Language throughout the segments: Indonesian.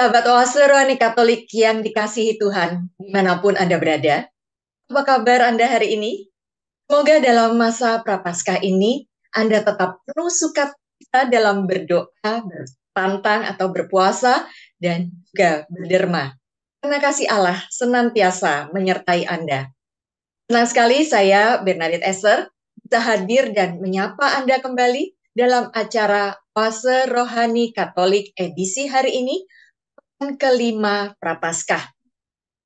Sahabat Oase Rohani Katolik yang dikasihi Tuhan, dimanapun Anda berada, apa kabar Anda hari ini? Semoga dalam masa Prapaskah ini, Anda tetap penuh sukacita dalam berdoa, berpantang atau berpuasa, dan juga berderma. Karena kasih Allah senantiasa menyertai Anda. Senang sekali saya, Bernadette Esser, bisa hadir dan menyapa Anda kembali dalam acara Oase Rohani Katolik edisi hari ini, kelima Prapaskah.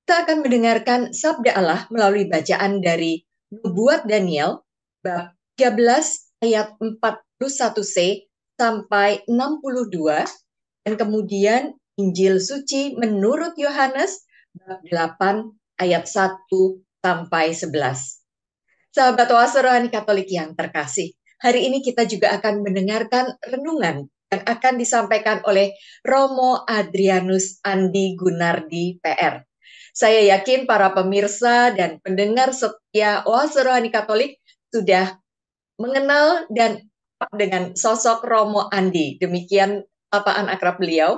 Kita akan mendengarkan sabda Allah melalui bacaan dari Nubuat Daniel bab 13 ayat 41c sampai 62 dan kemudian Injil suci menurut Yohanes bab 8 ayat 1 sampai 11. Sahabat Oase Rohani Katolik yang terkasih, hari ini kita juga akan mendengarkan renungan yang akan disampaikan oleh Romo Adrianus Andi Gunardi PR. Saya yakin para pemirsa dan pendengar setia Oase Rohani Katolik sudah mengenal dan dengan sosok Romo Andi. Demikian apaan akrab beliau,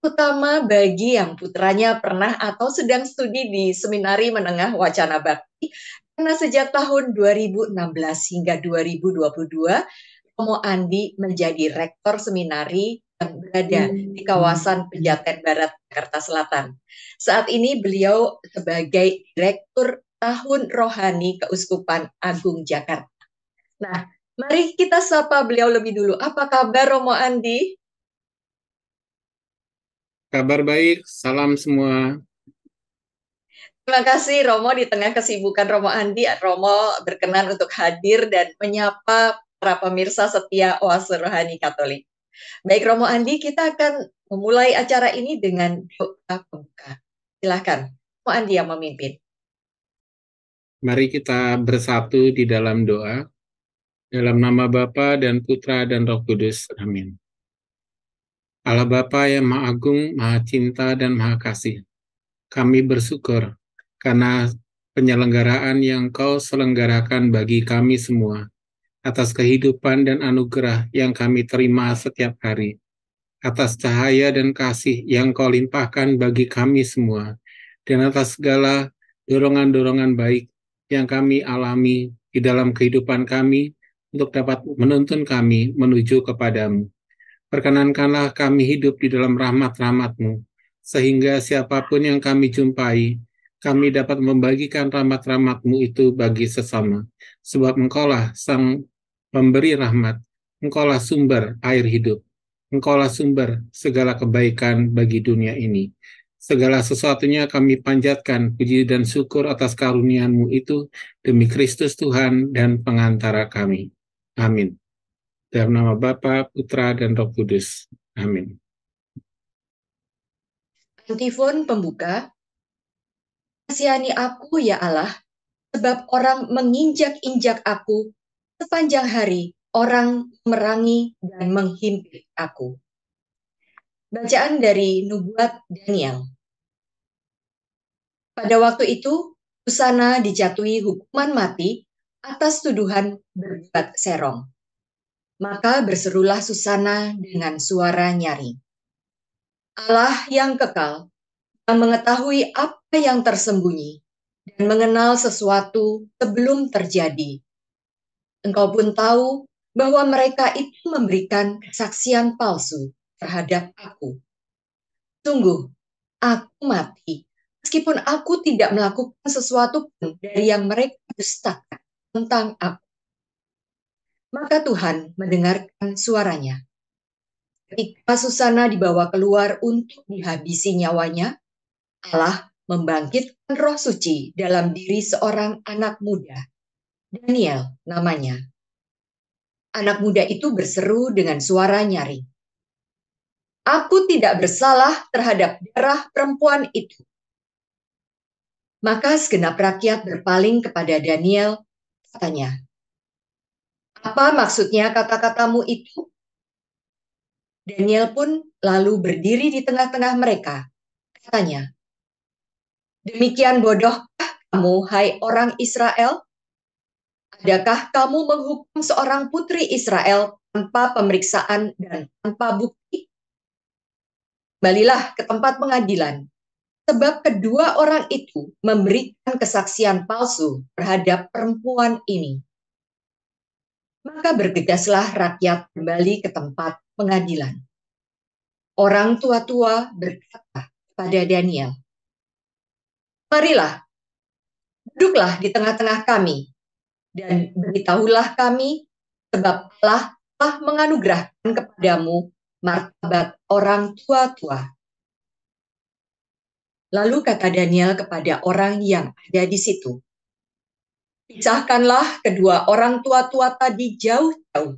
terutama bagi yang putranya pernah atau sedang studi di Seminari Menengah Wacana Bakti, karena sejak tahun 2016 hingga 2022, Romo Andi menjadi rektor seminari yang berada di kawasan Pejaten Barat, Jakarta Selatan. Saat ini beliau sebagai Direktur Tahun Rohani Keuskupan Agung Jakarta. Nah, mari kita sapa beliau lebih dulu. Apa kabar Romo Andi? Kabar baik, salam semua. Terima kasih Romo, di tengah kesibukan Romo Andi, Romo berkenan untuk hadir dan menyapa para pemirsa setia Oase Rohani Katolik. Baik Romo Andi, kita akan memulai acara ini dengan doa pembuka. Silakan, Romo Andi yang memimpin. Mari kita bersatu di dalam doa, dalam nama Bapa dan Putra dan Roh Kudus. Amin. Allah Bapa yang Maha Agung, Maha Cinta dan Maha Kasih, kami bersyukur karena penyelenggaraan yang Kau selenggarakan bagi kami semua, atas kehidupan dan anugerah yang kami terima setiap hari, atas cahaya dan kasih yang Kau limpahkan bagi kami semua, dan atas segala dorongan-dorongan baik yang kami alami di dalam kehidupan kami untuk dapat menuntun kami menuju kepadamu. Perkenankanlah kami hidup di dalam rahmat-rahmat-Mu, sehingga siapapun yang kami jumpai, kami dapat membagikan rahmat-rahmat-Mu itu bagi sesama. Sebab Engkaulah Sang Pemberi rahmat, Engkaulah sumber air hidup, Engkaulah sumber segala kebaikan bagi dunia ini. Segala sesuatunya kami panjatkan puji dan syukur atas karunia-Mu itu demi Kristus Tuhan dan pengantara kami. Amin. Dalam nama Bapa, Putra, dan Roh Kudus. Amin. Antifon pembuka. Kasihani aku ya Allah, sebab orang menginjak-injak aku, sepanjang hari orang merangi dan menghimpit aku. Bacaan dari Nubuat Daniel. Pada waktu itu, Susana dijatuhi hukuman mati atas tuduhan berbuat serong. Maka berserulah Susana dengan suara nyaring. Allah yang kekal, yang mengetahui apa yang tersembunyi, dan mengenal sesuatu sebelum terjadi. Engkau pun tahu bahwa mereka itu memberikan kesaksian palsu terhadap aku. Sungguh, aku mati, meskipun aku tidak melakukan sesuatu pun dari yang mereka dustakan tentang aku. Maka Tuhan mendengarkan suaranya. Ketika Susana dibawa keluar untuk dihabisi nyawanya, Allah membangkitkan roh suci dalam diri seorang anak muda, Daniel namanya. Anak muda itu berseru dengan suara nyaring. Aku tidak bersalah terhadap darah perempuan itu. Maka segenap rakyat berpaling kepada Daniel, katanya, apa maksudnya kata-katamu itu? Daniel pun lalu berdiri di tengah-tengah mereka, katanya, demikian bodohkah kamu, hai orang Israel? Adakah kamu menghukum seorang putri Israel tanpa pemeriksaan dan tanpa bukti? Kembalilah ke tempat pengadilan, sebab kedua orang itu memberikan kesaksian palsu terhadap perempuan ini. Maka bergegaslah rakyat kembali ke tempat pengadilan. Orang tua-tua berkata kepada Daniel, "Marilah, duduklah di tengah-tengah kami, dan beritahulah kami, sebab Allah telah menganugerahkan kepadamu martabat orang tua-tua." Lalu kata Daniel kepada orang yang ada di situ, "Pisahkanlah kedua orang tua-tua tadi jauh-jauh,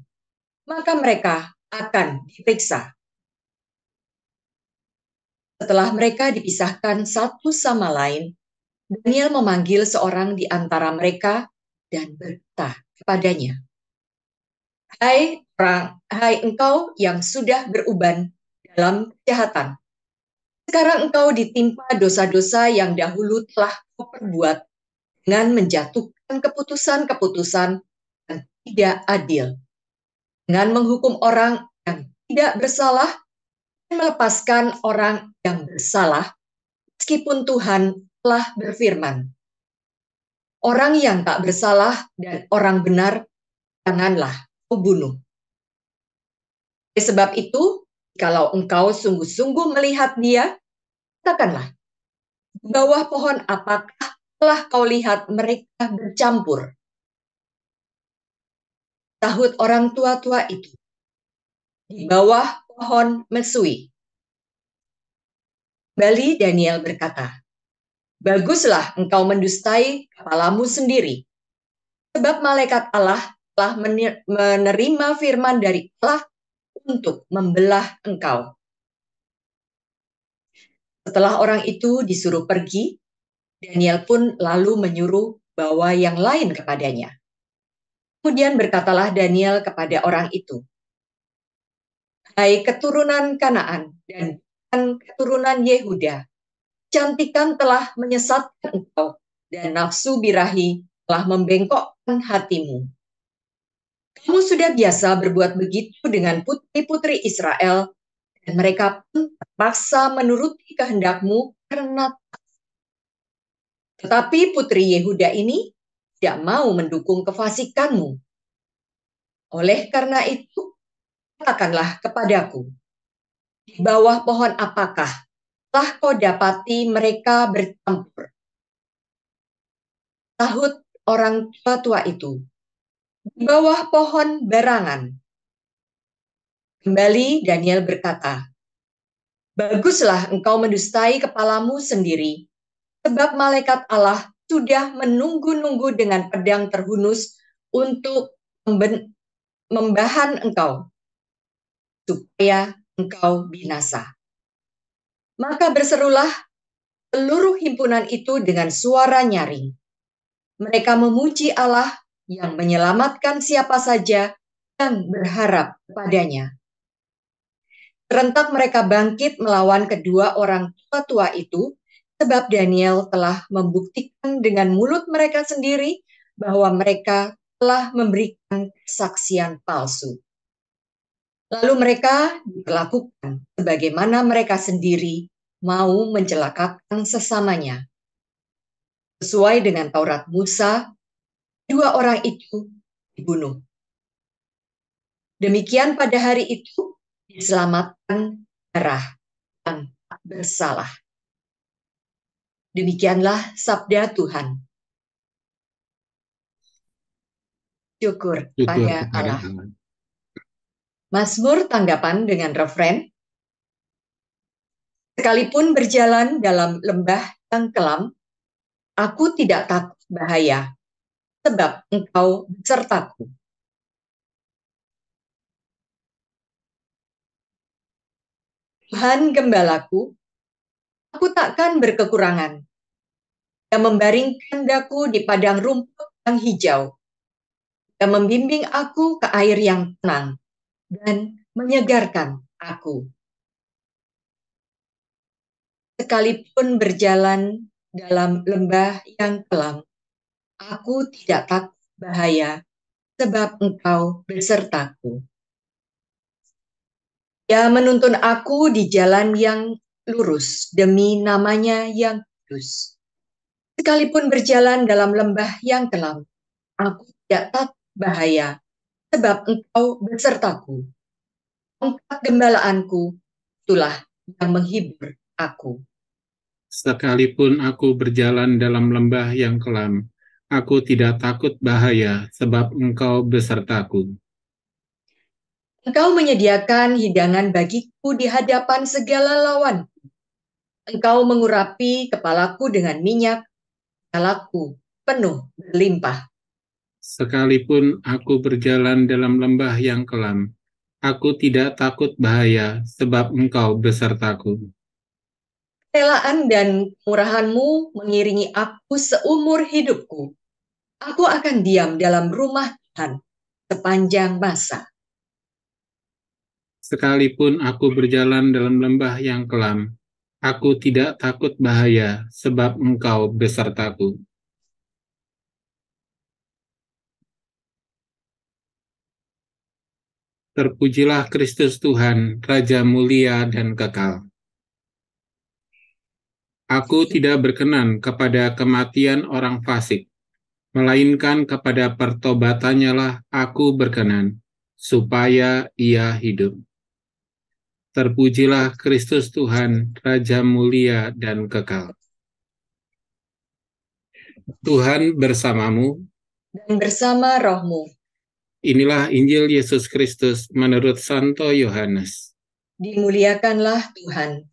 maka mereka akan diperiksa." Setelah mereka dipisahkan satu sama lain, Daniel memanggil seorang di antara mereka dan berkata kepadanya, Hai engkau yang sudah beruban dalam kejahatan. Sekarang engkau ditimpa dosa-dosa yang dahulu telah kau perbuat dengan menjatuhkan keputusan-keputusan yang tidak adil, dengan menghukum orang yang tidak bersalah dan melepaskan orang yang bersalah, meskipun Tuhan telah berfirman, orang yang tak bersalah dan orang benar janganlah kau bunuh. Oleh sebab itu, kalau engkau sungguh-sungguh melihat dia, katakanlah, di bawah pohon apakah telah kau lihat mereka bercampur? Sahut orang tua-tua itu, di bawah pohon mesui. Kembali Daniel berkata, baguslah engkau mendustai kepalamu sendiri, sebab malaikat Allah telah menerima firman dari Allah untuk membelah engkau. Setelah orang itu disuruh pergi, Daniel pun lalu menyuruh bawa yang lain kepadanya. Kemudian berkatalah Daniel kepada orang itu, hai keturunan Kanaan dan keturunan Yehuda, kecantikan telah menyesatkan engkau, dan nafsu birahi telah membengkokkan hatimu. Kamu sudah biasa berbuat begitu dengan putri-putri Israel, dan mereka pun terpaksa menuruti kehendakmu karena. Tetapi putri Yehuda ini tidak mau mendukung kefasikanmu. Oleh karena itu, katakanlah kepadaku, di bawah pohon apakah telah kau dapati mereka bercampur? Sahut orang tua-tua itu, di bawah pohon berangan. Kembali Daniel berkata, baguslah engkau mendustai kepalamu sendiri, sebab malaikat Allah sudah menunggu-nunggu dengan pedang terhunus untuk membahan engkau, supaya engkau binasa. Maka berserulah seluruh himpunan itu dengan suara nyaring. Mereka memuji Allah yang menyelamatkan siapa saja yang berharap kepadanya. Serentak mereka bangkit melawan kedua orang tua-tua itu, sebab Daniel telah membuktikan dengan mulut mereka sendiri bahwa mereka telah memberikan kesaksian palsu. Lalu mereka diperlakukan sebagaimana mereka sendiri mau mencelakakan sesamanya. Sesuai dengan Taurat Musa, dua orang itu dibunuh. Demikian pada hari itu diselamatkan darah yang tak bersalah. Demikianlah sabda Tuhan. Syukur pada Allah. Mazmur tanggapan dengan refren, sekalipun berjalan dalam lembah yang kelam, aku tidak takut bahaya, sebab engkau besertaku. Tuhan gembalaku, aku takkan berkekurangan. Dia membaringkan daku di padang rumput yang hijau. Dia membimbing aku ke air yang tenang dan menyegarkan aku. Sekalipun berjalan dalam lembah yang kelam, aku tidak takut bahaya, sebab engkau besertaku. Ia menuntun aku di jalan yang lurus demi namanya yang kudus. Sekalipun berjalan dalam lembah yang kelam, aku tidak takut bahaya, sebab engkau besertaku. Tongkat gembalaanku, itulah yang menghibur aku. Sekalipun aku berjalan dalam lembah yang kelam, aku tidak takut bahaya, sebab engkau besertaku. Engkau menyediakan hidangan bagiku di hadapan segala lawan. Engkau mengurapi kepalaku dengan minyak, kepalaku penuh berlimpah. Sekalipun aku berjalan dalam lembah yang kelam, aku tidak takut bahaya, sebab engkau besertaku. Kerelaan dan kemurahan-Mu mengiringi aku seumur hidupku. Aku akan diam dalam rumah Tuhan sepanjang masa. Sekalipun aku berjalan dalam lembah yang kelam, aku tidak takut bahaya, sebab engkau besertaku. Terpujilah Kristus Tuhan, Raja mulia dan kekal. Aku tidak berkenan kepada kematian orang fasik, melainkan kepada pertobatannya lah aku berkenan, supaya ia hidup. Terpujilah Kristus Tuhan, Raja mulia dan kekal. Tuhan bersamamu. Dan bersama rohmu. Inilah Injil Yesus Kristus menurut Santo Yohanes. Dimuliakanlah Tuhan.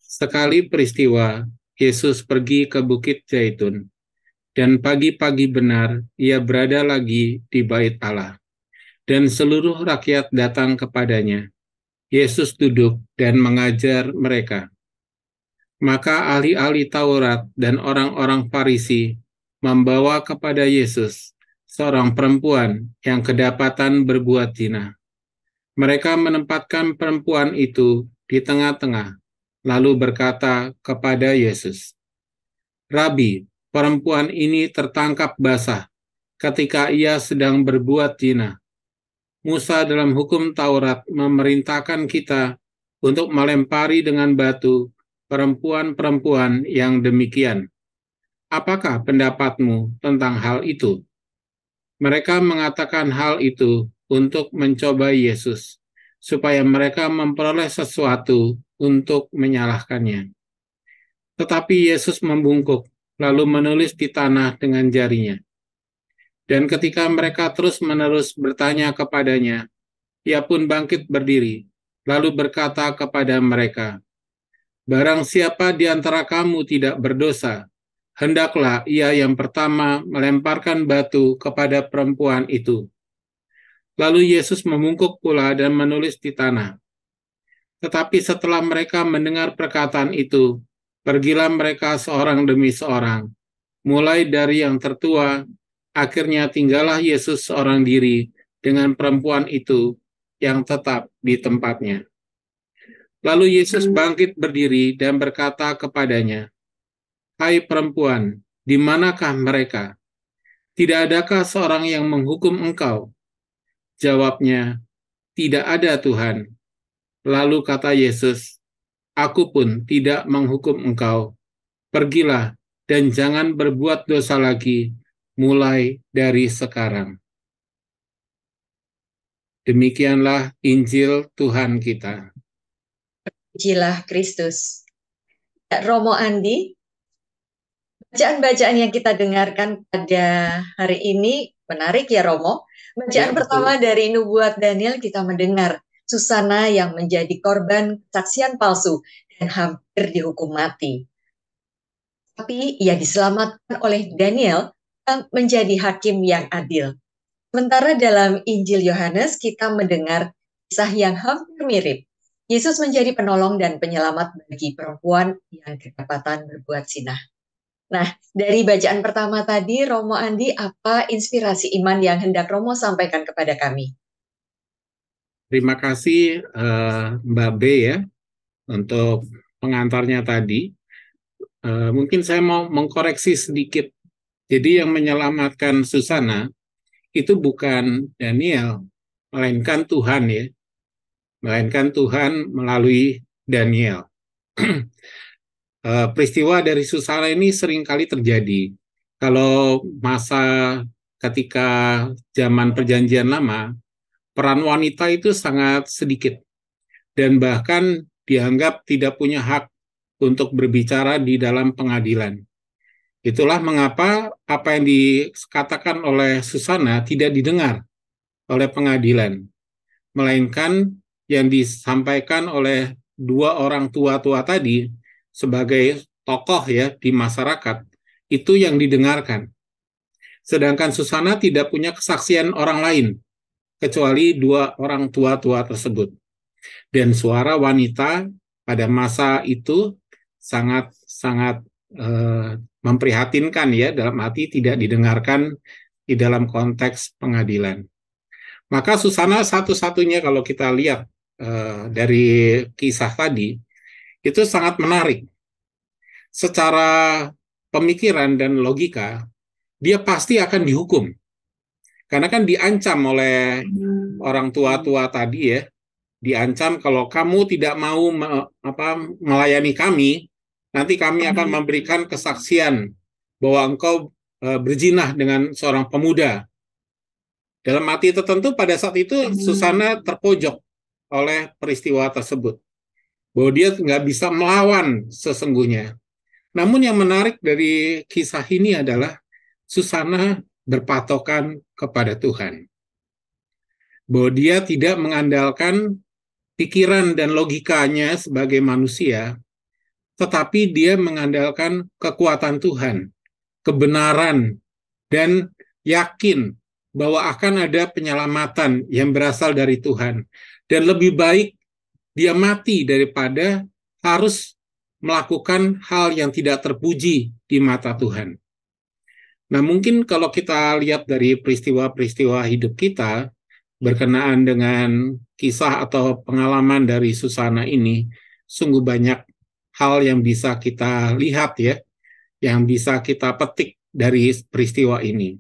Sekali peristiwa, Yesus pergi ke Bukit Zaitun, dan pagi-pagi benar ia berada lagi di bait Allah, dan seluruh rakyat datang kepadanya. Yesus duduk dan mengajar mereka. Maka ahli-ahli Taurat dan orang-orang Farisi membawa kepada Yesus seorang perempuan yang kedapatan berbuat zina. Mereka menempatkan perempuan itu di tengah-tengah, lalu berkata kepada Yesus, "Rabi, perempuan ini tertangkap basah ketika ia sedang berbuat zina. Musa dalam hukum Taurat memerintahkan kita untuk melempari dengan batu perempuan-perempuan yang demikian. Apakah pendapatmu tentang hal itu?" Mereka mengatakan hal itu untuk mencoba Yesus, supaya mereka memperoleh sesuatu untuk menyalahkannya. Tetapi Yesus membungkuk, lalu menulis di tanah dengan jarinya. Dan ketika mereka terus-menerus bertanya kepadanya, ia pun bangkit berdiri, lalu berkata kepada mereka, "Barang siapa di antara kamu tidak berdosa, hendaklah ia yang pertama melemparkan batu kepada perempuan itu." Lalu Yesus membungkuk pula dan menulis di tanah. Tetapi setelah mereka mendengar perkataan itu, pergilah mereka seorang demi seorang, mulai dari yang tertua. Akhirnya tinggallah Yesus seorang diri dengan perempuan itu yang tetap di tempatnya. Lalu Yesus bangkit berdiri dan berkata kepadanya, "Hai perempuan, di manakah mereka? Tidak adakah seorang yang menghukum engkau?" Jawabnya, "Tidak ada, Tuhan." Lalu kata Yesus, "Aku pun tidak menghukum engkau. Pergilah dan jangan berbuat dosa lagi, mulai dari sekarang." Demikianlah Injil Tuhan kita. Pujilah Kristus. Romo Andi, bacaan-bacaan yang kita dengarkan pada hari ini menarik ya Romo. Bacaan Ya, pertama dari Nubuat Daniel kita mendengar Susana yang menjadi korban kesaksian palsu dan hampir dihukum mati. Tapi ia diselamatkan oleh Daniel yang menjadi hakim yang adil. Sementara dalam Injil Yohanes kita mendengar kisah yang hampir mirip. Yesus menjadi penolong dan penyelamat bagi perempuan yang kedapatan berbuat zina. Nah, dari bacaan pertama tadi, Romo Andi, apa inspirasi iman yang hendak Romo sampaikan kepada kami? Terima kasih Mbak B ya untuk pengantarnya tadi. Mungkin saya mau mengkoreksi sedikit. Jadi yang menyelamatkan Susana itu bukan Daniel, melainkan Tuhan ya. melainkan Tuhan melalui Daniel. Peristiwa dari Susana ini seringkali terjadi. Kalau masa ketika zaman Perjanjian Lama, peran wanita itu sangat sedikit dan bahkan dianggap tidak punya hak untuk berbicara di dalam pengadilan. Itulah mengapa apa yang dikatakan oleh Susana tidak didengar oleh pengadilan, melainkan yang disampaikan oleh dua orang tua-tua tadi sebagai tokoh ya di masyarakat, itu yang didengarkan. Sedangkan Susana tidak punya kesaksian orang lain, kecuali dua orang tua-tua tersebut. Dan suara wanita pada masa itu sangat-sangat memprihatinkan ya, dalam arti tidak didengarkan di dalam konteks pengadilan. Maka Susana satu-satunya kalau kita lihat dari kisah tadi, itu sangat menarik. Secara pemikiran dan logika, dia pasti akan dihukum. Karena kan diancam oleh orang tua-tua tadi ya, diancam kalau kamu tidak mau melayani kami, nanti kami akan memberikan kesaksian bahwa engkau berzina dengan seorang pemuda. Dalam arti tertentu pada saat itu Susana terpojok oleh peristiwa tersebut, bahwa dia nggak bisa melawan sesungguhnya. Namun yang menarik dari kisah ini adalah Susana berpatokan kepada Tuhan, bahwa dia tidak mengandalkan pikiran dan logikanya sebagai manusia, tetapi dia mengandalkan kekuatan Tuhan, kebenaran, dan yakin bahwa akan ada penyelamatan yang berasal dari Tuhan. Dan lebih baik dia mati daripada harus melakukan hal yang tidak terpuji di mata Tuhan. Nah, mungkin kalau kita lihat dari peristiwa-peristiwa hidup kita berkenaan dengan kisah atau pengalaman dari Susana ini, sungguh banyak hal yang bisa kita lihat ya, yang bisa kita petik dari peristiwa ini.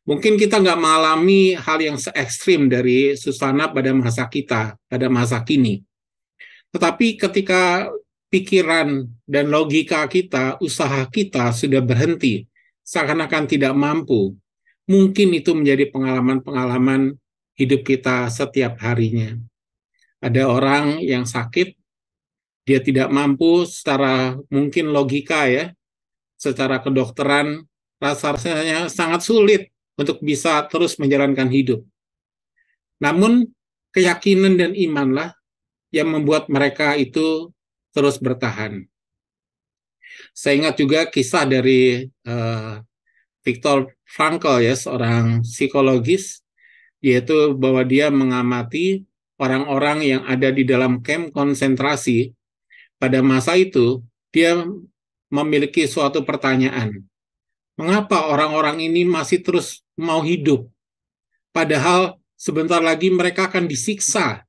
Mungkin kita nggak mengalami hal yang se-ekstrim dari Susana pada masa kita, pada masa kini. Tetapi ketika pikiran dan logika kita, usaha kita sudah berhenti, seakan-akan tidak mampu, mungkin itu menjadi pengalaman-pengalaman hidup kita setiap harinya. Ada orang yang sakit, dia tidak mampu secara mungkin logika ya, secara kedokteran, rasanya sangat sulit untuk bisa terus menjalankan hidup. Namun keyakinan dan imanlah yang membuat mereka itu terus bertahan. Saya ingat juga kisah dari Viktor Frankl ya, seorang psikologis, yaitu bahwa dia mengamati orang-orang yang ada di dalam kamp konsentrasi. Pada masa itu, dia memiliki suatu pertanyaan. Mengapa orang-orang ini masih terus mau hidup? Padahal sebentar lagi mereka akan disiksa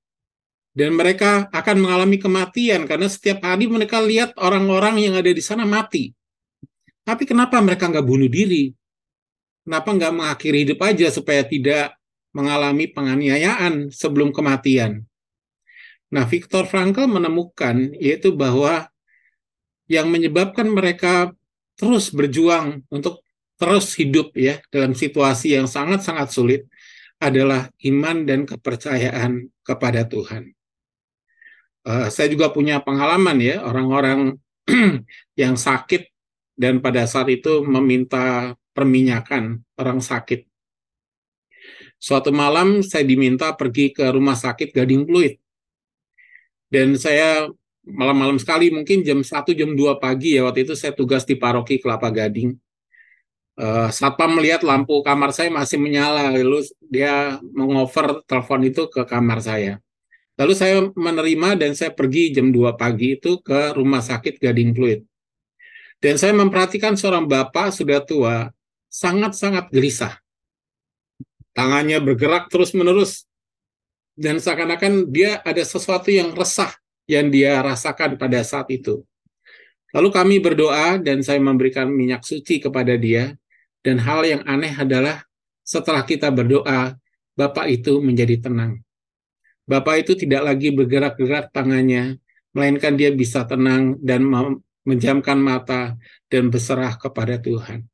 dan mereka akan mengalami kematian karena setiap hari mereka lihat orang-orang yang ada di sana mati. Tapi kenapa mereka nggak bunuh diri? Kenapa nggak mengakhiri hidup aja supaya tidak mengalami penganiayaan sebelum kematian? Nah, Viktor Frankl menemukan yaitu bahwa yang menyebabkan mereka terus berjuang untuk terus hidup ya dalam situasi yang sangat-sangat sulit adalah iman dan kepercayaan kepada Tuhan. Saya juga punya pengalaman ya, orang-orang yang sakit dan pada saat itu meminta perminyakan, orang sakit. Suatu malam saya diminta pergi ke rumah sakit Gading Pluit. Dan saya malam-malam sekali, mungkin jam 1, jam 2 pagi ya, waktu itu saya tugas di paroki Kelapa Gading. Satpam melihat lampu kamar saya masih menyala, lalu dia mengover telepon itu ke kamar saya. Lalu saya menerima dan saya pergi jam 2 pagi itu ke rumah sakit Gading Pluit. Dan saya memperhatikan seorang bapak sudah tua, sangat-sangat gelisah. Tangannya bergerak terus-menerus. Dan seakan-akan dia ada sesuatu yang resah yang dia rasakan pada saat itu. Lalu kami berdoa dan saya memberikan minyak suci kepada dia. Dan hal yang aneh adalah setelah kita berdoa, bapak itu menjadi tenang. Bapak itu tidak lagi bergerak-gerak tangannya, melainkan dia bisa tenang dan menjamkan mata dan berserah kepada Tuhan.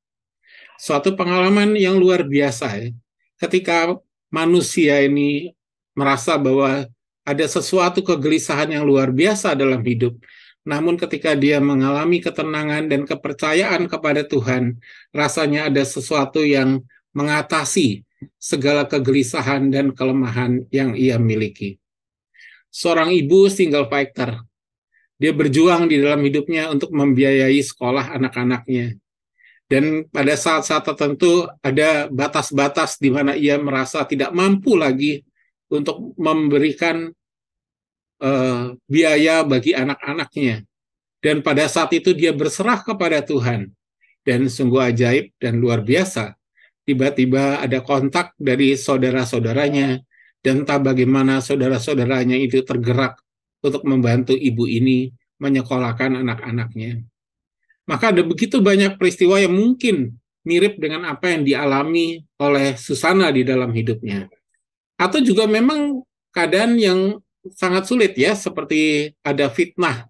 Suatu pengalaman yang luar biasa ya. Ketika manusia ini merasa bahwa ada sesuatu kegelisahan yang luar biasa dalam hidup, namun ketika dia mengalami ketenangan dan kepercayaan kepada Tuhan, rasanya ada sesuatu yang mengatasi segala kegelisahan dan kelemahan yang ia miliki. Seorang ibu single fighter, dia berjuang di dalam hidupnya untuk membiayai sekolah anak-anaknya. Dan pada saat-saat tertentu ada batas-batas di mana ia merasa tidak mampu lagi untuk memberikan biaya bagi anak-anaknya. Dan pada saat itu dia berserah kepada Tuhan. Dan sungguh ajaib dan luar biasa. Tiba-tiba ada kontak dari saudara-saudaranya, dan entah bagaimana saudara-saudaranya itu tergerak untuk membantu ibu ini menyekolahkan anak-anaknya. Maka ada begitu banyak peristiwa yang mungkin mirip dengan apa yang dialami oleh Susana di dalam hidupnya. Atau juga memang keadaan yang sangat sulit ya, seperti ada fitnah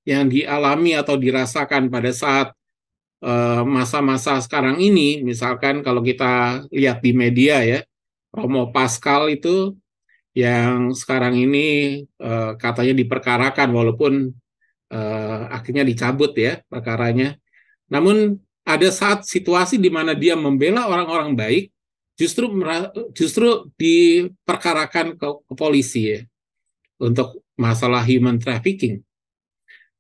yang dialami atau dirasakan pada saat masa-masa sekarang ini. Misalkan kalau kita lihat di media ya, Romo Pascal itu yang sekarang ini katanya diperkarakan, walaupun akhirnya dicabut ya perkaranya. Namun ada saat situasi di mana dia membela orang-orang baik, justru diperkarakan ke polisi ya, untuk masalah human trafficking.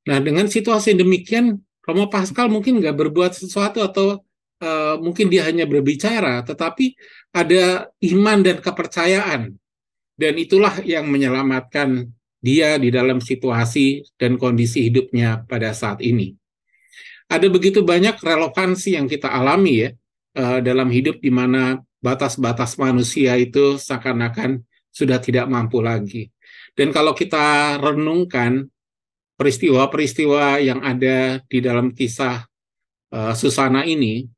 Nah, dengan situasi demikian, Romo Pascal mungkin nggak berbuat sesuatu atau mungkin dia hanya berbicara, tetapi ada iman dan kepercayaan. Dan itulah yang menyelamatkan dia di dalam situasi dan kondisi hidupnya pada saat ini. Ada begitu banyak relevansi yang kita alami ya dalam hidup di mana batas-batas manusia itu seakan-akan sudah tidak mampu lagi. Dan kalau kita renungkan peristiwa-peristiwa yang ada di dalam kisah Susana ini,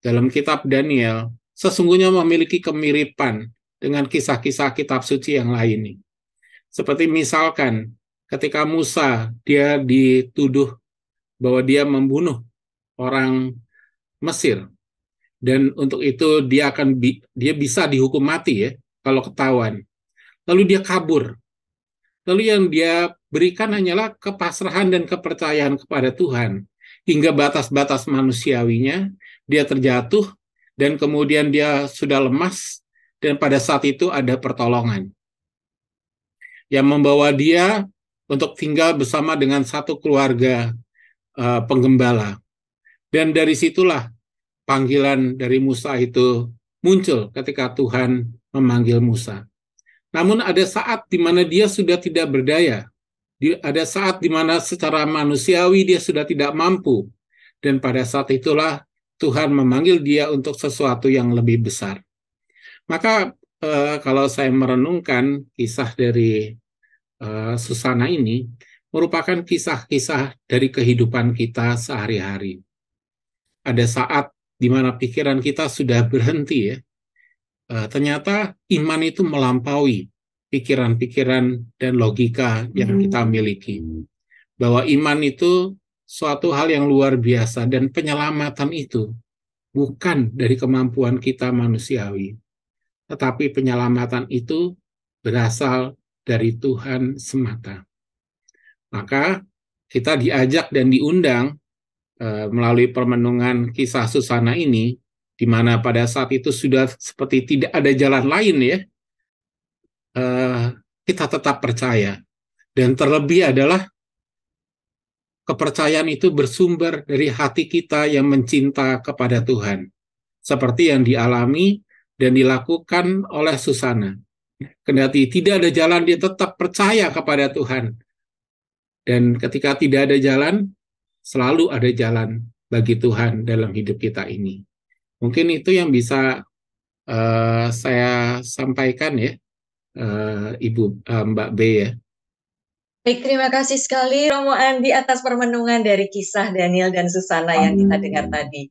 dalam kitab Daniel, sesungguhnya memiliki kemiripan dengan kisah-kisah kitab suci yang lain. Seperti misalkan ketika Musa, dia dituduh bahwa dia membunuh orang Mesir, dan untuk itu dia bisa dihukum mati ya kalau ketahuan. Lalu dia kabur. Lalu yang dia berikan hanyalah kepasrahan dan kepercayaan kepada Tuhan. Hingga batas-batas manusiawinya, dia terjatuh, dan kemudian dia sudah lemas, dan pada saat itu ada pertolongan yang membawa dia untuk tinggal bersama dengan satu keluarga penggembala. Dan dari situlah panggilan dari Musa itu muncul ketika Tuhan memanggil Musa. Namun ada saat di mana dia sudah tidak berdaya. Ada saat di mana secara manusiawi dia sudah tidak mampu. Dan pada saat itulah Tuhan memanggil dia untuk sesuatu yang lebih besar. Maka kalau saya merenungkan kisah dari Susana ini, merupakan kisah-kisah dari kehidupan kita sehari-hari. Ada saat di mana pikiran kita sudah berhenti ya. Ternyata iman itu melampaui pikiran-pikiran dan logika yang kita miliki. Bahwa iman itu suatu hal yang luar biasa, dan penyelamatan itu bukan dari kemampuan kita manusiawi, tetapi penyelamatan itu berasal dari Tuhan semata. Maka kita diajak dan diundang melalui permenungan kisah Susana ini, di mana pada saat itu sudah seperti tidak ada jalan lain ya, kita tetap percaya. Dan terlebih adalah kepercayaan itu bersumber dari hati kita yang mencinta kepada Tuhan, seperti yang dialami dan dilakukan oleh Susana. Kendati tidak ada jalan, dia tetap percaya kepada Tuhan. Dan ketika tidak ada jalan, selalu ada jalan bagi Tuhan dalam hidup kita ini. Mungkin itu yang bisa saya sampaikan ya, Mbak B ya. Baik, terima kasih sekali Romo Andi atas permenungan dari kisah Daniel dan Susana yang kita dengar tadi.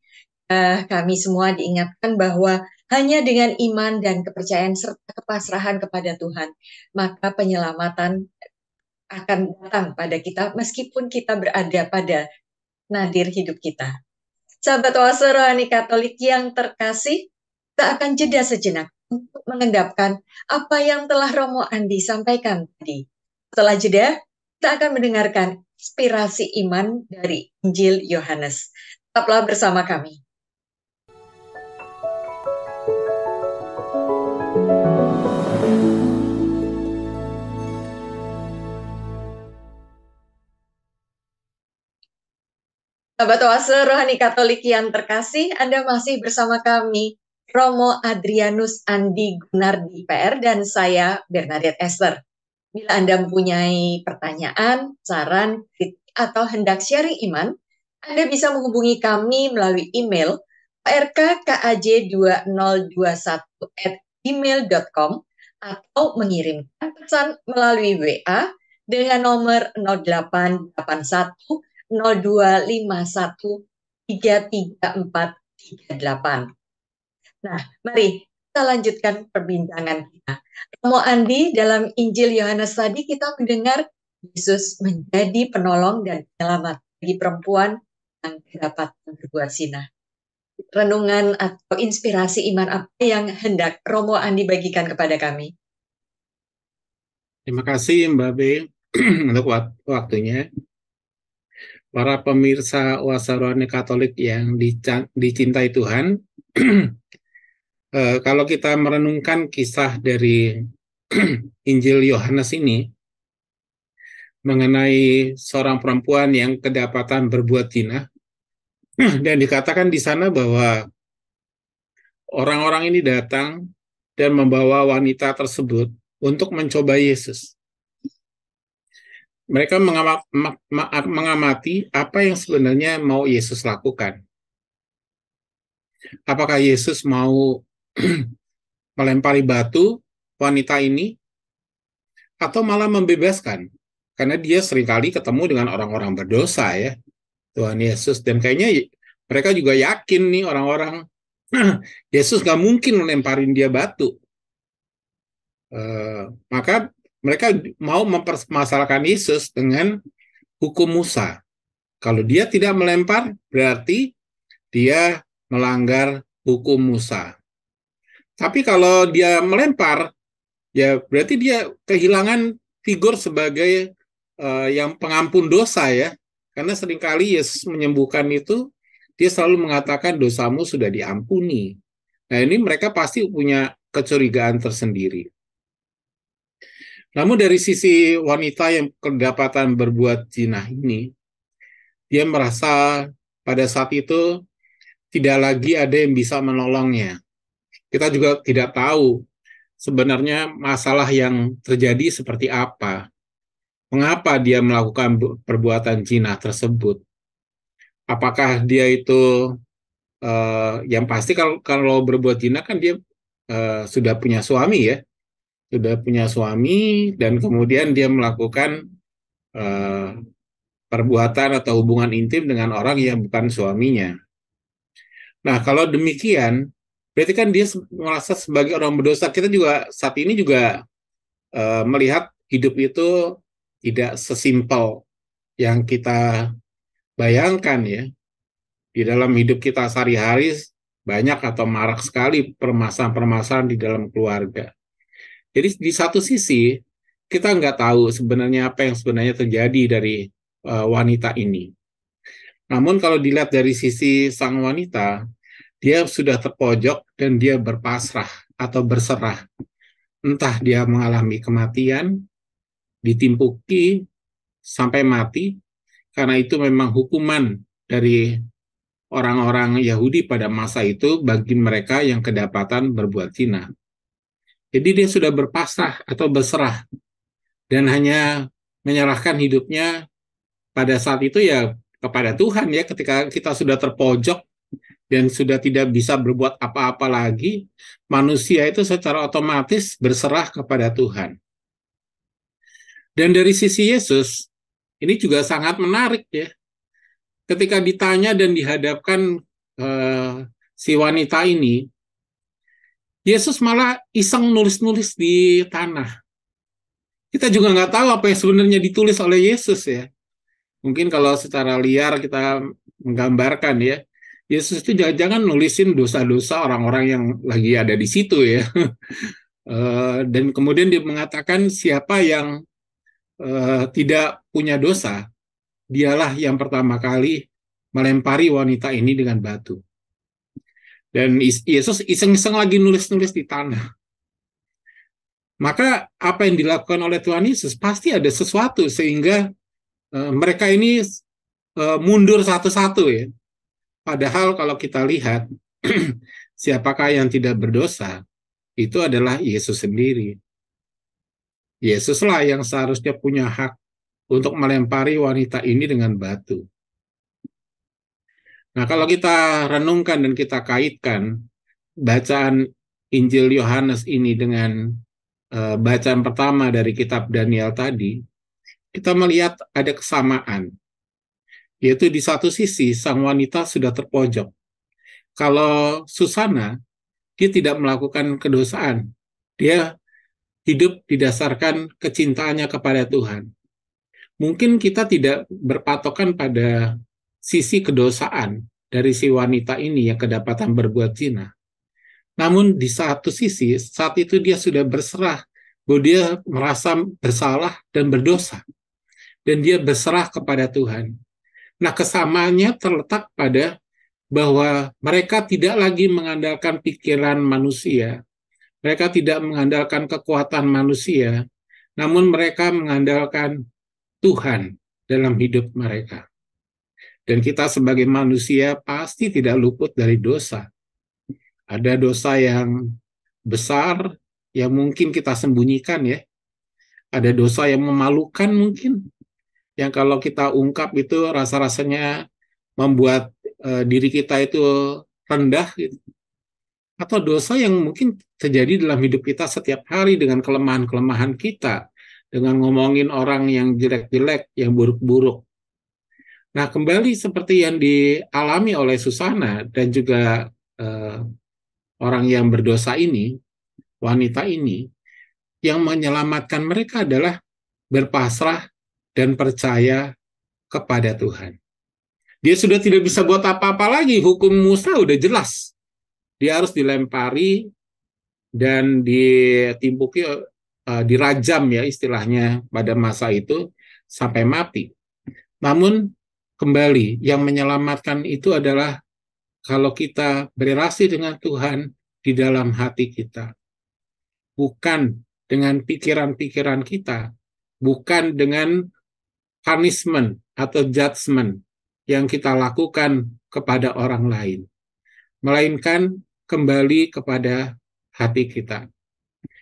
Kami semua diingatkan bahwa Hanya dengan iman dan kepercayaan serta kepasrahan kepada Tuhan, maka penyelamatan akan datang pada kita meskipun kita berada pada nadir hidup kita. Sahabat Oase Rohani Katolik yang terkasih, kita akan jeda sejenak untuk mengendapkan apa yang telah Romo Andi sampaikan tadi. Setelah jeda, kita akan mendengarkan inspirasi iman dari Injil Yohanes. Tetaplah bersama kami. Sahabat Oase Rohani Katolik yang terkasih, Anda masih bersama kami, Romo Adrianus Andi Gunardi PR dan saya Bernadette Esther. Bila Anda mempunyai pertanyaan, saran, kritik, atau hendak sharing iman, Anda bisa menghubungi kami melalui email prkkaj2021@gmail.com atau mengirimkan pesan melalui WA dengan nomor 0881 0251 33438. Nah, mari kita lanjutkan perbincangan kita. Romo Andi, dalam Injil Yohanes tadi kita mendengar Yesus menjadi penolong dan penyelamat bagi perempuan yang kedapatan berbuat zina. Renungan atau inspirasi iman apa yang hendak Romo Andi bagikan kepada kami? Terima kasih Mbak B untuk waktunya. Para pemirsa Oase Rohani Katolik yang dicintai Tuhan, kalau kita merenungkan kisah dari Injil Yohanes ini mengenai seorang perempuan yang kedapatan berbuat zina, dan dikatakan di sana bahwa orang-orang ini datang dan membawa wanita tersebut untuk mencoba Yesus. Mereka mengamati apa yang sebenarnya mau Yesus lakukan. Apakah Yesus mau melempari batu wanita ini atau malah membebaskan? Karena dia seringkali ketemu dengan orang-orang berdosa ya, Tuhan Yesus. Dan kayaknya mereka juga yakin nih orang-orang, Yesus gak mungkin melemparin dia batu. Maka mereka mau mempermasalahkan Yesus dengan hukum Musa. Kalau dia tidak melempar, berarti dia melanggar hukum Musa. Tapi kalau dia melempar, ya berarti dia kehilangan figur sebagai yang pengampun dosa ya. Karena seringkali Yesus menyembuhkan itu, dia selalu mengatakan dosamu sudah diampuni. Nah ini mereka pasti punya kecurigaan tersendiri. Namun dari sisi wanita yang kedapatan berbuat zina ini, dia merasa pada saat itu tidak lagi ada yang bisa menolongnya. Kita juga tidak tahu sebenarnya masalah yang terjadi seperti apa. Mengapa dia melakukan perbuatan zina tersebut? Apakah dia itu, yang pasti kalau berbuat zina kan dia sudah punya suami ya, sudah punya suami dan kemudian dia melakukan perbuatan atau hubungan intim dengan orang yang bukan suaminya. Nah, kalau demikian, berarti kan dia merasa sebagai orang berdosa. Kita juga saat ini juga melihat hidup itu tidak sesimpel yang kita bayangkan ya. Di dalam hidup kita sehari-hari banyak atau marak sekali permasalahan-permasalahan di dalam keluarga. Jadi di satu sisi kita nggak tahu sebenarnya apa yang sebenarnya terjadi dari wanita ini. Namun kalau dilihat dari sisi sang wanita, dia sudah terpojok dan dia berpasrah atau berserah. Entah dia mengalami kematian, ditimpuki sampai mati, karena itu memang hukuman dari orang-orang Yahudi pada masa itu bagi mereka yang kedapatan berbuat zina. Jadi dia sudah berpasrah atau berserah dan hanya menyerahkan hidupnya pada saat itu ya kepada Tuhan ya. Ketika kita sudah terpojok dan sudah tidak bisa berbuat apa-apa lagi, manusia itu secara otomatis berserah kepada Tuhan. Dan dari sisi Yesus, ini juga sangat menarik ya. Ketika ditanya dan dihadapkan si wanita ini, Yesus malah iseng nulis-nulis di tanah. Kita juga nggak tahu apa yang sebenarnya ditulis oleh Yesus ya. Mungkin kalau secara liar kita menggambarkan ya, Yesus itu jangan-jangan nulisin dosa-dosa orang-orang yang lagi ada di situ ya. Dan kemudian dia mengatakan siapa yang tidak punya dosa, dialah yang pertama kali melempari wanita ini dengan batu. Dan Yesus iseng-iseng lagi nulis-nulis di tanah. Maka apa yang dilakukan oleh Tuhan Yesus pasti ada sesuatu sehingga mereka ini mundur satu-satu ya. Padahal kalau kita lihat siapakah yang tidak berdosa, itu adalah Yesus sendiri. Yesuslah yang seharusnya punya hak untuk melempari wanita ini dengan batu. Nah, kalau kita renungkan dan kita kaitkan bacaan Injil Yohanes ini dengan bacaan pertama dari kitab Daniel tadi, kita melihat ada kesamaan. Yaitu di satu sisi, sang wanita sudah terpojok. Kalau Susana, dia tidak melakukan kedosaan. Dia hidup didasarkan kecintaannya kepada Tuhan. Mungkin kita tidak berpatokan pada sisi kedosaan dari si wanita ini yang kedapatan berbuat zina. Namun di satu sisi, saat itu dia sudah berserah bahwa dia merasa bersalah dan berdosa. Dan dia berserah kepada Tuhan. Nah, kesamaannya terletak pada bahwa mereka tidak lagi mengandalkan pikiran manusia. Mereka tidak mengandalkan kekuatan manusia, namun mereka mengandalkan Tuhan dalam hidup mereka. Dan kita sebagai manusia pasti tidak luput dari dosa. Ada dosa yang besar yang mungkin kita sembunyikan ya. Ada dosa yang memalukan mungkin, yang kalau kita ungkap itu rasa-rasanya membuat diri kita itu rendah gitu. Atau dosa yang mungkin terjadi dalam hidup kita setiap hari dengan kelemahan-kelemahan kita, dengan ngomongin orang yang jelek-jelek, yang buruk-buruk. Nah, kembali seperti yang dialami oleh Susana dan juga orang yang berdosa ini, wanita ini, yang menyelamatkan mereka adalah berpasrah dan percaya kepada Tuhan. Dia sudah tidak bisa buat apa-apa lagi, hukum Musa udah jelas. Dia harus dilempari dan ditimpuki, dirajam ya istilahnya pada masa itu sampai mati. Namun kembali yang menyelamatkan itu adalah kalau kita berrelasi dengan Tuhan di dalam hati kita. Bukan dengan pikiran-pikiran kita, bukan dengan punishment atau judgment yang kita lakukan kepada orang lain, melainkan kembali kepada hati kita.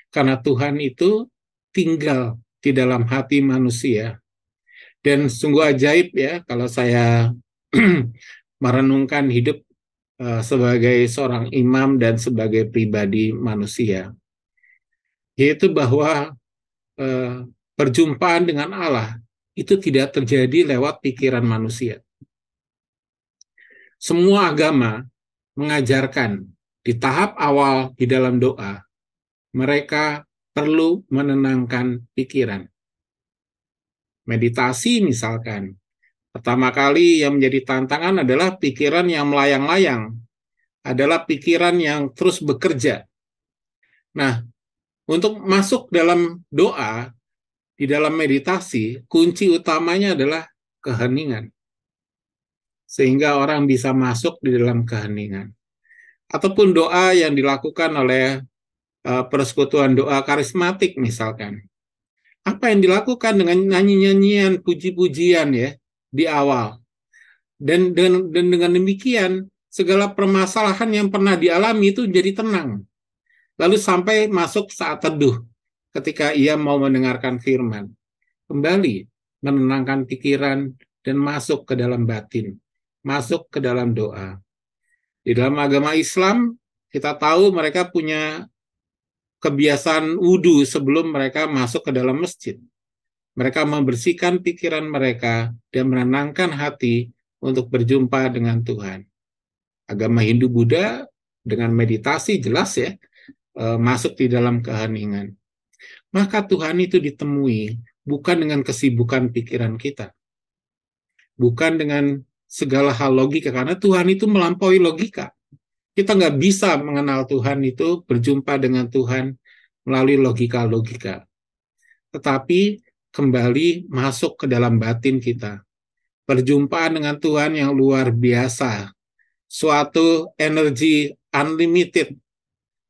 Karena Tuhan itu tinggal di dalam hati manusia. Dan sungguh ajaib ya kalau saya merenungkan hidup sebagai seorang imam dan sebagai pribadi manusia. Yaitu bahwa perjumpaan dengan Allah itu tidak terjadi lewat pikiran manusia. Semua agama mengajarkan di tahap awal di dalam doa, mereka perlu menenangkan pikiran. Meditasi misalkan, pertama kali yang menjadi tantangan adalah pikiran yang melayang-layang, adalah pikiran yang terus bekerja. Nah, untuk masuk dalam doa, di dalam meditasi, kunci utamanya adalah keheningan. Sehingga orang bisa masuk di dalam keheningan. Ataupun doa yang dilakukan oleh persekutuan doa karismatik misalkan. Apa yang dilakukan dengan nyanyi-nyanyian, puji-pujian ya di awal. Dan dengan demikian, segala permasalahan yang pernah dialami itu jadi tenang. Lalu sampai masuk saat teduh, ketika ia mau mendengarkan firman. Kembali menenangkan pikiran dan masuk ke dalam batin. Masuk ke dalam doa. Di dalam agama Islam, kita tahu mereka punya kebiasaan wudhu sebelum mereka masuk ke dalam masjid. Mereka membersihkan pikiran mereka dan menenangkan hati untuk berjumpa dengan Tuhan. Agama Hindu Buddha dengan meditasi jelas ya, masuk di dalam keheningan. Maka Tuhan itu ditemui bukan dengan kesibukan pikiran kita, bukan dengan segala hal logika, karena Tuhan itu melampaui logika. Kita nggak bisa mengenal Tuhan itu, berjumpa dengan Tuhan melalui logika-logika. Tetapi kembali masuk ke dalam batin kita. Perjumpaan dengan Tuhan yang luar biasa. Suatu energi unlimited,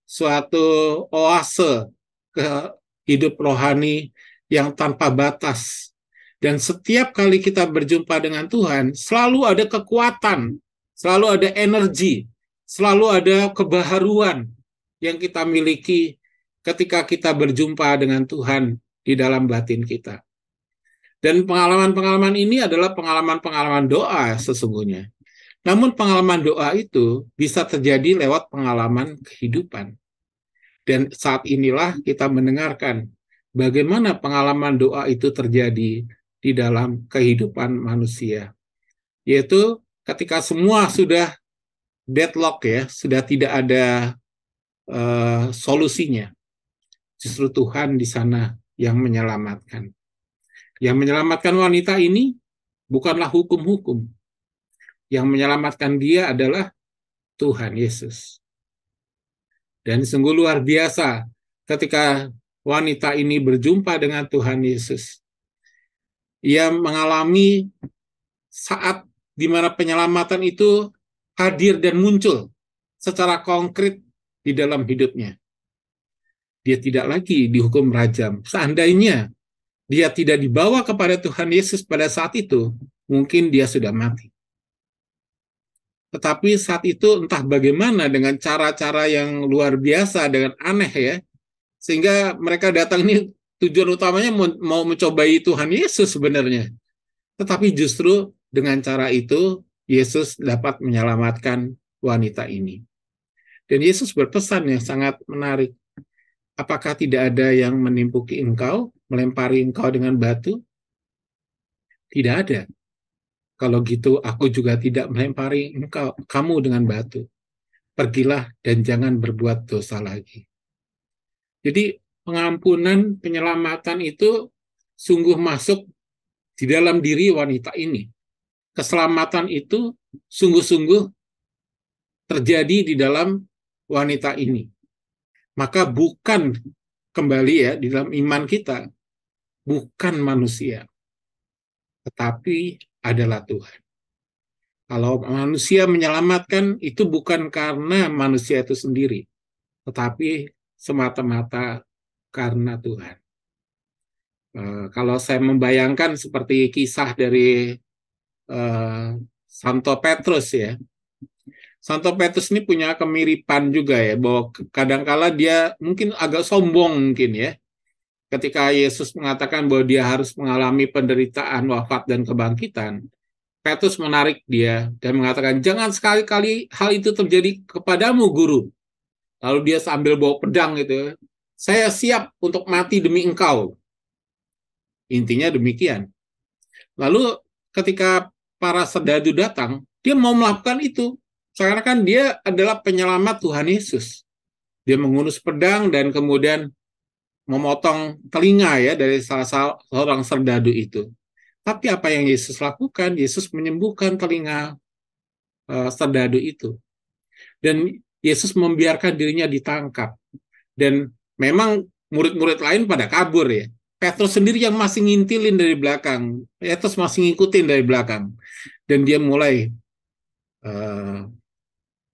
suatu oase ke hidup rohani yang tanpa batas. Dan setiap kali kita berjumpa dengan Tuhan, selalu ada kekuatan, selalu ada energi, selalu ada kebaharuan yang kita miliki ketika kita berjumpa dengan Tuhan di dalam batin kita. Dan pengalaman-pengalaman ini adalah pengalaman-pengalaman doa sesungguhnya. Namun pengalaman doa itu bisa terjadi lewat pengalaman kehidupan. Dan saat inilah kita mendengarkan bagaimana pengalaman doa itu terjadi di dalam kehidupan manusia. Yaitu ketika semua sudah deadlock ya, sudah tidak ada solusinya. Justru Tuhan di sana yang menyelamatkan. Yang menyelamatkan wanita ini bukanlah hukum-hukum. Yang menyelamatkan dia adalah Tuhan Yesus. Dan sungguh luar biasa ketika wanita ini berjumpa dengan Tuhan Yesus. Ia mengalami saat di mana penyelamatan itu hadir dan muncul secara konkret di dalam hidupnya. Dia tidak lagi dihukum rajam. Seandainya dia tidak dibawa kepada Tuhan Yesus pada saat itu, mungkin dia sudah mati. Tetapi saat itu entah bagaimana dengan cara-cara yang luar biasa, dengan aneh ya, sehingga mereka datang ini tujuan utamanya mau mencobai Tuhan Yesus sebenarnya. Tetapi justru dengan cara itu, Yesus dapat menyelamatkan wanita ini. Dan Yesus berpesan yang sangat menarik. Apakah tidak ada yang menimpuki engkau, melempari engkau dengan batu? Tidak ada. Kalau gitu, aku juga tidak melempari kamu dengan batu. Pergilah dan jangan berbuat dosa lagi. Jadi pengampunan, penyelamatan itu sungguh masuk di dalam diri wanita ini. Keselamatan itu sungguh-sungguh terjadi di dalam wanita ini. Maka bukan, kembali ya, di dalam iman kita, bukan manusia, tetapi adalah Tuhan. Kalau manusia menyelamatkan, itu bukan karena manusia itu sendiri, tetapi semata-mata karena Tuhan. Kalau saya membayangkan seperti kisah dari Santo Petrus ya, Santo Petrus ini punya kemiripan juga ya, bahwa kadangkala dia mungkin agak sombong mungkin ya, ketika Yesus mengatakan bahwa dia harus mengalami penderitaan, wafat, dan kebangkitan. Petrus menarik dia dan mengatakan, jangan sekali-kali hal itu terjadi kepadamu, Guru. Lalu dia sambil bawa pedang gitu, saya siap untuk mati demi engkau. Intinya demikian. Lalu ketika para serdadu datang, dia mau melakukan itu. Karena kan dia adalah penyelamat Tuhan Yesus. Dia mengunus pedang dan kemudian memotong telinga ya dari salah seorang serdadu itu. Tapi apa yang Yesus lakukan? Yesus menyembuhkan telinga serdadu itu. Dan Yesus membiarkan dirinya ditangkap. Dan memang murid-murid lain pada kabur ya. Petrus sendiri yang masih ngintilin dari belakang. Petrus masih ngikutin dari belakang. Dan dia mulai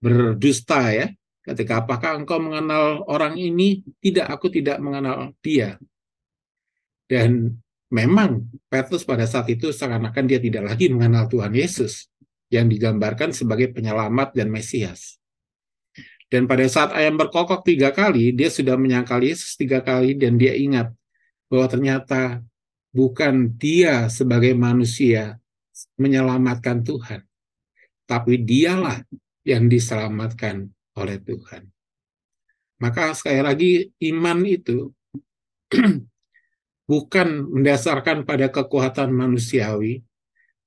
berdusta ya. Ketika apakah engkau mengenal orang ini? Tidak, aku tidak mengenal dia. Dan memang Petrus pada saat itu seakan-akan dia tidak lagi mengenal Tuhan Yesus yang digambarkan sebagai penyelamat dan Mesias. Dan pada saat ayam berkokok 3 kali, dia sudah menyangkal Yesus 3 kali dan dia ingat bahwa ternyata bukan dia sebagai manusia menyelamatkan Tuhan, tapi dialah yang diselamatkan oleh Tuhan. Maka sekali lagi iman itu bukan mendasarkan pada kekuatan manusiawi,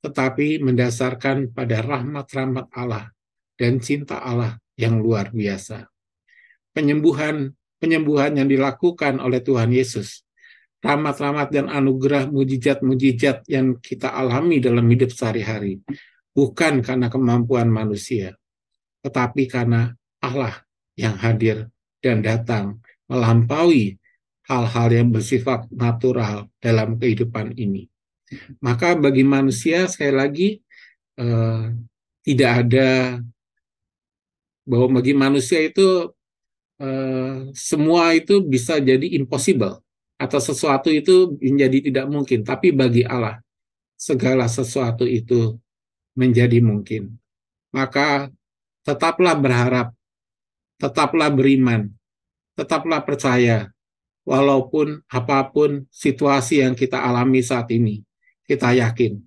tetapi mendasarkan pada rahmat-rahmat Allah dan cinta Allah yang luar biasa. Penyembuhan penyembuhan yang dilakukan oleh Tuhan Yesus, rahmat-rahmat dan anugerah mujizat-mujizat yang kita alami dalam hidup sehari-hari, bukan karena kemampuan manusia, tetapi karena Allah yang hadir dan datang melampaui hal-hal yang bersifat natural dalam kehidupan ini. Maka bagi manusia, sekali lagi, tidak ada, bahwa bagi manusia itu semua itu bisa jadi impossible, atau sesuatu itu menjadi tidak mungkin, tapi bagi Allah segala sesuatu itu menjadi mungkin. Maka tetaplah berharap, tetaplah beriman, tetaplah percaya, walaupun apapun situasi yang kita alami saat ini, kita yakin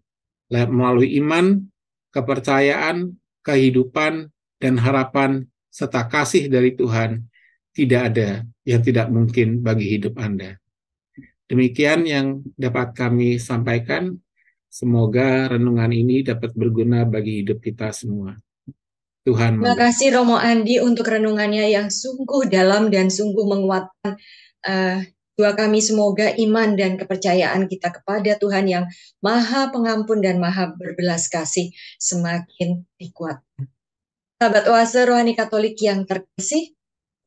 melalui iman, kepercayaan, kehidupan, dan harapan serta kasih dari Tuhan, tidak ada yang tidak mungkin bagi hidup Anda. Demikian yang dapat kami sampaikan. Semoga renungan ini dapat berguna bagi hidup kita semua. Tuhan Terima memberkati. kasih Romo Andi untuk renungannya yang sungguh dalam dan sungguh menguatkan doa kami. Semoga iman dan kepercayaan kita kepada Tuhan yang Maha Pengampun dan Maha Berbelas Kasih semakin dikuatkan. Sahabat Oase Rohani Katolik yang terkasih,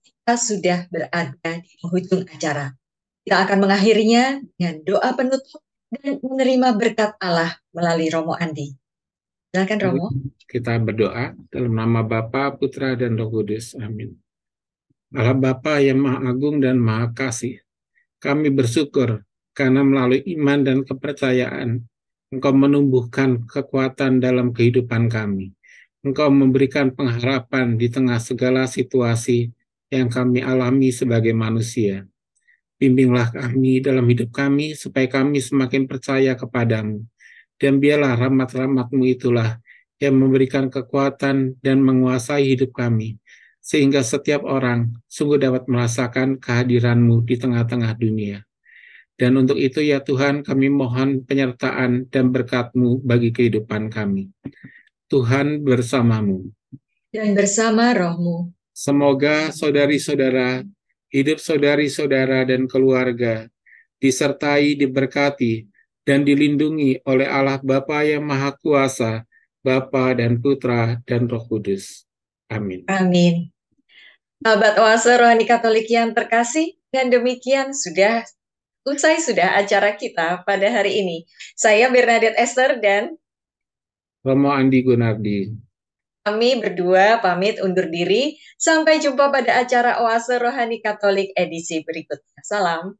kita sudah berada di penghujung acara. Kita akan mengakhirinya dengan doa penutup dan menerima berkat Allah melalui Romo Andi. Silakan Romo. Kita berdoa dalam nama Bapa, Putra, dan Roh Kudus. Amin. Allah Bapa yang Maha Agung dan Maha Kasih, kami bersyukur karena melalui iman dan kepercayaan Engkau menumbuhkan kekuatan dalam kehidupan kami. Engkau memberikan pengharapan di tengah segala situasi yang kami alami sebagai manusia. Bimbinglah kami dalam hidup kami supaya kami semakin percaya kepadamu. Dan biarlah rahmat-rahmat-Mu itulah yang memberikan kekuatan dan menguasai hidup kami, sehingga setiap orang sungguh dapat merasakan kehadiran-Mu di tengah-tengah dunia. Dan untuk itu ya Tuhan, kami mohon penyertaan dan berkat-Mu bagi kehidupan kami. Tuhan bersamamu. Dan bersama rohmu. Semoga saudari-saudara, hidup saudari-saudara dan keluarga disertai, diberkati, dan dilindungi oleh Allah Bapa yang Maha Kuasa, Bapa dan Putra dan Roh Kudus. Amin. Amin. Sahabat Oase Rohani Katolik yang terkasih, dan demikian sudah acara kita pada hari ini. Saya Bernadette Esther dan Romo Andi Gunardi. Kami berdua pamit undur diri. Sampai jumpa pada acara Oase Rohani Katolik edisi berikutnya. Salam.